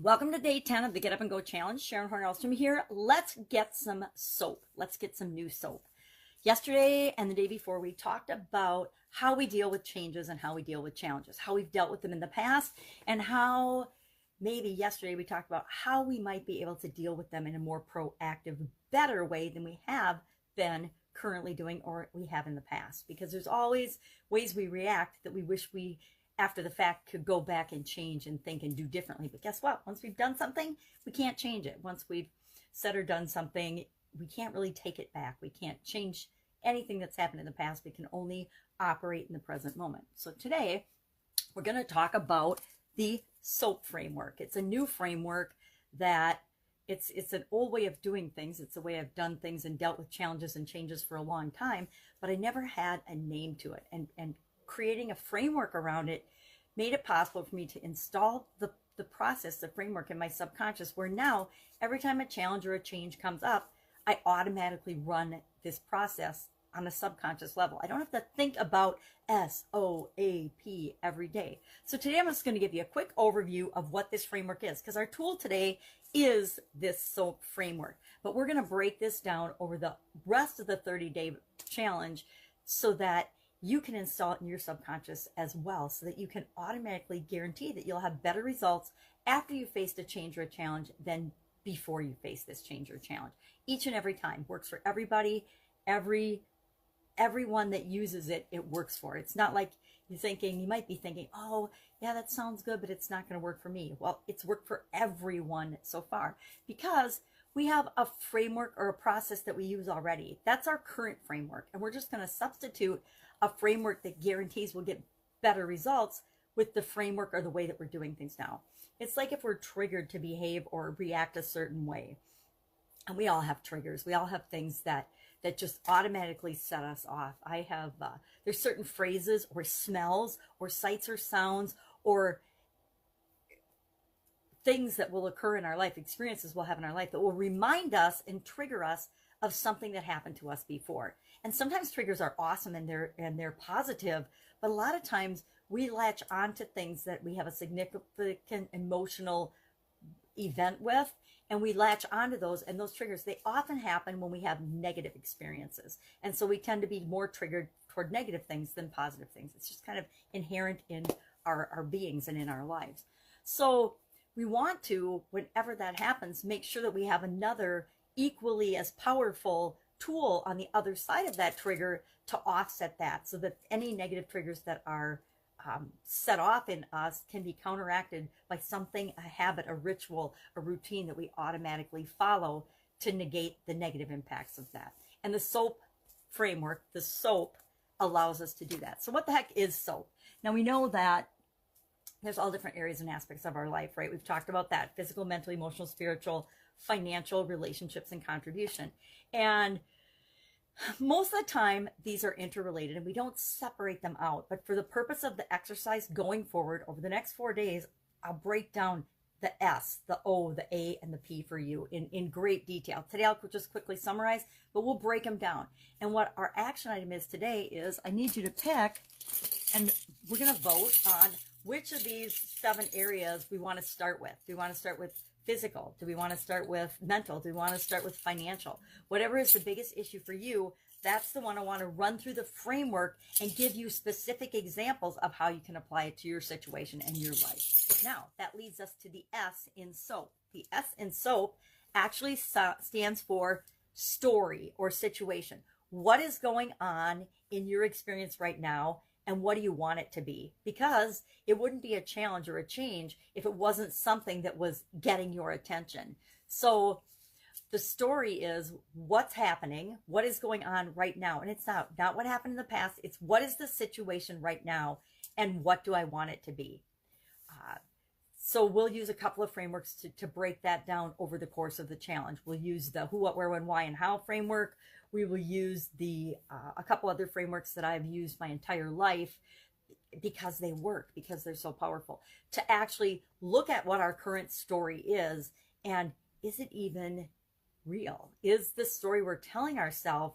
Welcome to day 10 of the Get Up and Go Challenge. Sharon Horne-Ellstrom here. Let's get some soap. Let's get some new soap. Yesterday and the day before, we talked about how we deal with changes and how we deal with challenges, how we've dealt with them in the past, and how maybe yesterday we talked about how we might be able to deal with them in a more proactive, better way than we have been currently doing or we have in the past. Because there's always ways we react that we wish we after the fact could go back and change and think and do differently. But guess what? Once we've done something, we can't change it. Once we've said or done something, we can't really take it back. We can't change anything that's happened in the past. We can only operate in the present moment. So today, we're going to talk about the SOAP framework. It's a new framework that it's an old way of doing things. It's a way I've done things and dealt with challenges and changes for a long time, but I never had a name to it. And creating a framework around it made it possible for me to install the process, the framework in my subconscious, where now every time a challenge or a change comes up, I automatically run this process on a subconscious level. I don't have to think about SOAP every day. So today I'm just going to give you a quick overview of what this framework is, because our tool today is this SOAP framework. But we're going to break this down over the rest of the 30-day challenge so that you can install it in your subconscious as well, so that you can automatically guarantee that you'll have better results after you faced a change or a challenge than before you face this change or challenge. Each and every time works for everybody. Everyone that uses it, it works for. It's not like you might be thinking, oh yeah, that sounds good, but it's not going to work for me. Well, it's worked for everyone so far because we have a framework or a process that we use already. That's our current framework. And we're just going to substitute a framework that guarantees we'll get better results with the framework or the way that we're doing things now. It's like if we're triggered to behave or react a certain way. And we all have triggers. We all have things that just automatically set us off. There's certain phrases or smells or sights or sounds or things that will occur in our life, experiences we'll have in our life that will remind us and trigger us of something that happened to us before. And sometimes triggers are awesome and they're positive, but a lot of times we latch onto things that we have a significant emotional event with, and we latch onto those, and those triggers, they often happen when we have negative experiences. And so we tend to be more triggered toward negative things than positive things. It's just kind of inherent in our beings and in our lives. So we want to, whenever that happens, make sure that we have another equally as powerful tool on the other side of that trigger to offset that, so that any negative triggers that are set off in us can be counteracted by something, a habit, a ritual, a routine that we automatically follow to negate the negative impacts of that. And the SOAP framework, the SOAP, allows us to do that. So what the heck is SOAP? Now we know that there's all different areas and aspects of our life, right? We've talked about that: physical, mental, emotional, spiritual, financial, relationships, and contribution. And most of the time, these are interrelated and we don't separate them out. But for the purpose of the exercise going forward over the next 4 days, I'll break down the S, the O, the A, and the P for you in great detail. Today, I'll just quickly summarize, but we'll break them down. And what our action item is today is I need you to pick, and we're going to vote on which of these 7 areas we want to start with. Do we want to start with physical? Do we want to start with mental? Do we want to start with financial? Whatever is the biggest issue for you, that's the one I want to run through the framework and give you specific examples of how you can apply it to your situation and your life. Now, that leads us to the S in SOAP. The S in SOAP actually stands for story or situation. What is going on in your experience right now? And what do you want it to be? Because it wouldn't be a challenge or a change if it wasn't something that was getting your attention. So the story is what's happening, what is going on right now. And it's not what happened in the past. It's what is the situation right now and what do I want it to be? So we'll use a couple of frameworks to break that down over the course of the challenge. We'll use the who, what, where, when, why, and how framework. We will use a couple other frameworks that I've used my entire life because they work, because they're so powerful, to actually look at what our current story is, and is it even real? Is the story we're telling ourselves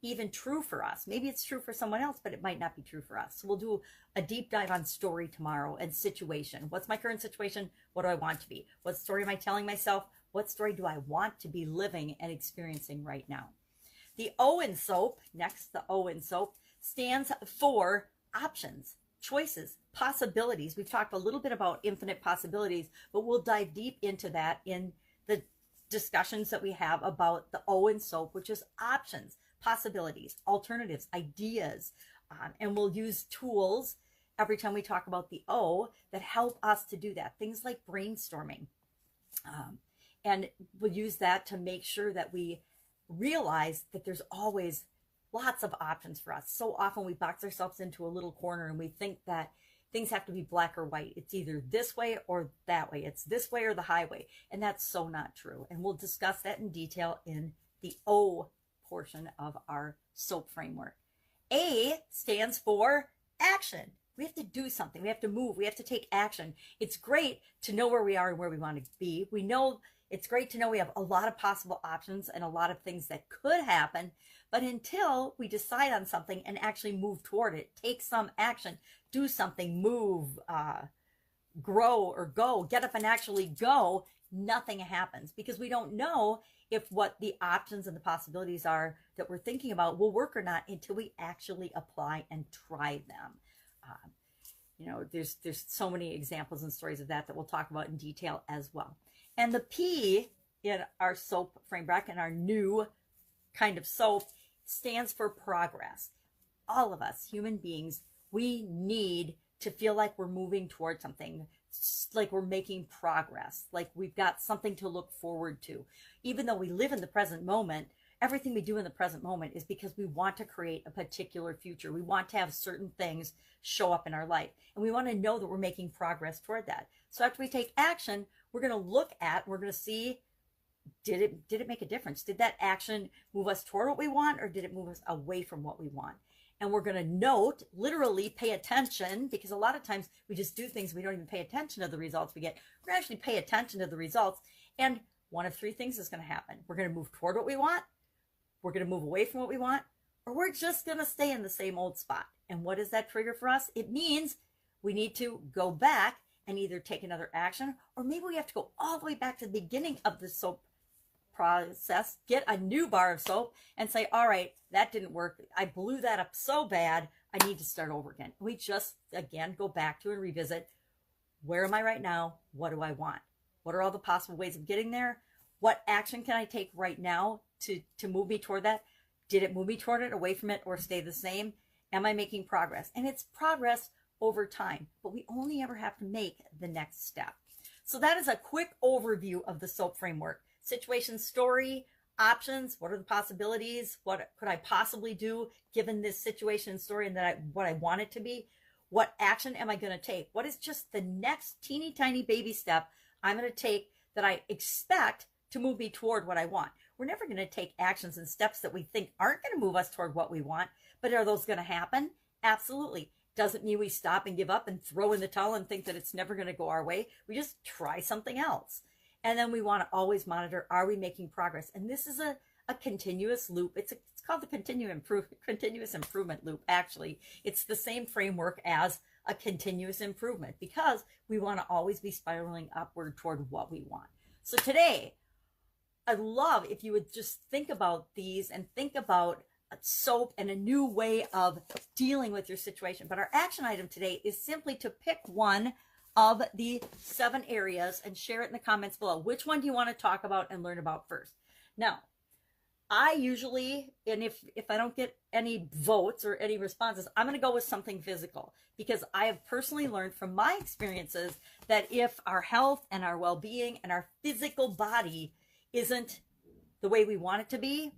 even true for us. Maybe it's true for someone else, but it might not be true for us. So we'll do a deep dive on story tomorrow and situation. What's my current situation? What do I want to be? What story am I telling myself? What story do I want to be living and experiencing right now? The O in SOAP, next, the O in SOAP, stands for options, choices, possibilities. We've talked a little bit about infinite possibilities, but we'll dive deep into that in the discussions that we have about the O in SOAP, which is options, possibilities, alternatives, ideas. And we'll use tools every time we talk about the O that help us to do that. Things like brainstorming. And we'll use that to make sure that we realize that there's always lots of options for us. So often we box ourselves into a little corner and we think that things have to be black or white. It's either this way or that way. It's this way or the highway. And that's so not true. And we'll discuss that in detail in the O portion of our SOAP framework. A stands for action. We have to do something. We have to move. We have to take action. It's great to know where we are and where we want to be. We know it's great to know we have a lot of possible options and a lot of things that could happen. But until we decide on something and actually move toward it, take some action, do something, move, grow or go, get up and actually go, nothing happens because we don't know if what the options and the possibilities are that we're thinking about will work or not until we actually apply and try them. There's so many examples and stories of that we'll talk about in detail as well. And the P in our SOAP framework and our new kind of SOAP stands for progress. All of us, human beings, we need to feel like we're moving towards something, like we're making progress, like we've got something to look forward to. Even though we live in the present moment, everything we do in the present moment is because we want to create a particular future. We want to have certain things show up in our life, and we want to know that we're making progress toward that. So after we take action, we're going to look at, we're going to see, did it make a difference? Did that action move us toward what we want, or did it move us away from what we want? And we're going to note, literally pay attention, because a lot of times we just do things, we don't even pay attention to the results we get. We're going to actually pay attention to the results, and one of three things is going to happen. We're going to move toward what we want, we're going to move away from what we want, or we're just going to stay in the same old spot. And what does that trigger for us? It means we need to go back and either take another action, or maybe we have to go all the way back to the beginning of the SOAP process, get a new bar of soap and say, all right, that didn't work. I blew that up so bad. I need to start over again. We just, again, go back to and revisit, where am I right now? What do I want? What are all the possible ways of getting there? What action can I take right now to move me toward that? Did it move me toward it, away from it, or stay the same? Am I making progress? And it's progress over time, but we only ever have to make the next step. So that is a quick overview of the SOAP framework. Situation, story, options. What are the possibilities? What could I possibly do given this situation and story and what I want it to be? What action am I going to take? What is just the next teeny tiny baby step I'm going to take that I expect to move me toward what I want? We're never going to take actions and steps that we think aren't going to move us toward what we want, but are those going to happen? Absolutely. Doesn't mean we stop and give up and throw in the towel and think that it's never going to go our way. We just try something else. And then we want to always monitor, are we making progress? And this is a continuous loop. It's called the continuous improvement loop, actually. It's the same framework as a continuous improvement because we want to always be spiraling upward toward what we want. So today, I'd love if you would just think about these and think about SOAP and a new way of dealing with your situation. But our action item today is simply to pick one of the 7 areas and share it in the comments below. Which one do you want to talk about and learn about first? Now, I usually, and if I don't get any votes or any responses, I'm going to go with something physical because I have personally learned from my experiences that if our health and our well-being and our physical body isn't the way we want it to be,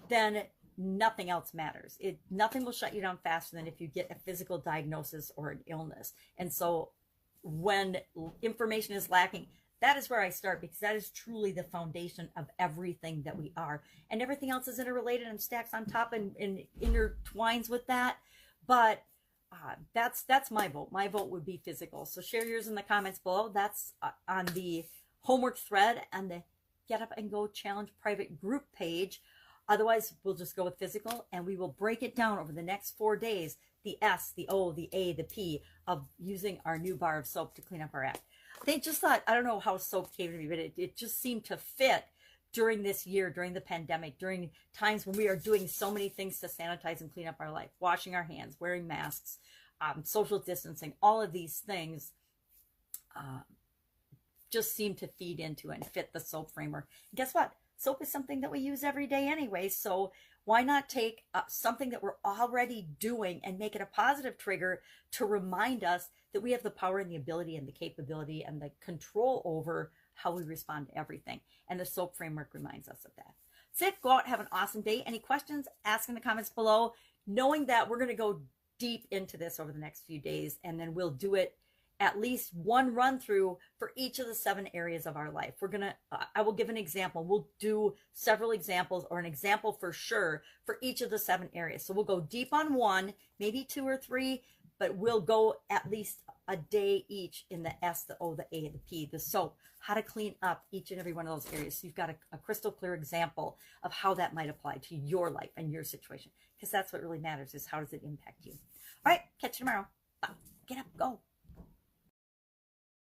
then nothing else matters. Nothing will shut you down faster than if you get a physical diagnosis or an illness. And so when information is lacking, that is where I start because that is truly the foundation of everything that we are. And everything else is interrelated and stacks on top and intertwines with that. But that's my vote. My vote would be physical. So share yours in the comments below. That's on the homework thread and the Get Up and Go Challenge private group page Otherwise, we'll just go with physical, and we will break it down over the next 4 days, the S, the O, the A, the P of using our new bar of soap to clean up our act. They just thought, I don't know how soap came to me, but it just seemed to fit during this year, during the pandemic, during times when we are doing so many things to sanitize and clean up our life, washing our hands, wearing masks, social distancing, all of these things just seem to feed into and fit the soap framework. And guess what? Soap is something that we use every day anyway, so why not take something that we're already doing and make it a positive trigger to remind us that we have the power and the ability and the capability and the control over how we respond to everything. And the soap framework reminds us of that. That's it. Go out, have an awesome day. Any questions, ask in the comments below, knowing that we're going to go deep into this over the next few days, and then we'll do it at least one run through for each of the 7 areas of our life. We're going to, I will give an example. We'll do several examples, or an example for sure, for each of the 7 areas. So we'll go deep on 1, maybe 2 or 3, but we'll go at least a day each in the S, the O, the A, the P, the soap, how to clean up each and every one of those areas. So you've got a crystal clear example of how that might apply to your life and your situation, because that's what really matters, is how does it impact you. All right, catch you tomorrow. Bye. Get up, go.